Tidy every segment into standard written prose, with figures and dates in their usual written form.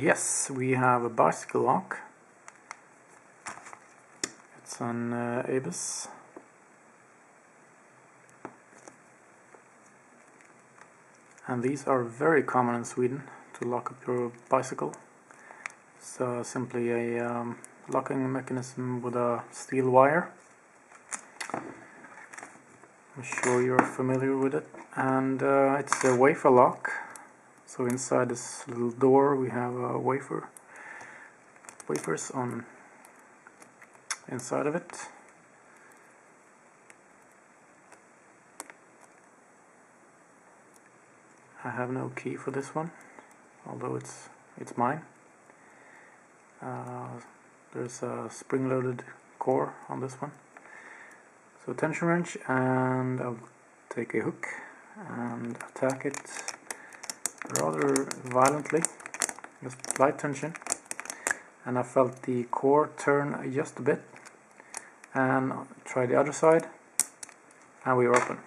Yes, we have a bicycle lock. It's an Avis. And these are very common in Sweden to lock up your bicycle. It's simply a locking mechanism with a steel wire. I'm sure you're familiar with it. And it's a wafer lock. So inside this little door we have a wafers on inside of it. I have no key for this one, although it's mine. There's a spring-loaded core on this one. So tension wrench, and I'll take a hook and attack it rather violently, just light tension, and I felt the core turn just a bit, and try the other side, and we are open.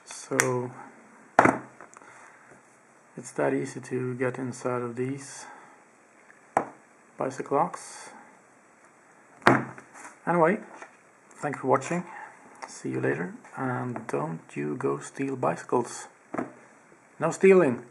So it's that easy to get inside of these bicycle locks. Anyway, thank you for watching. See you later, and don't you go steal bicycles. No stealing!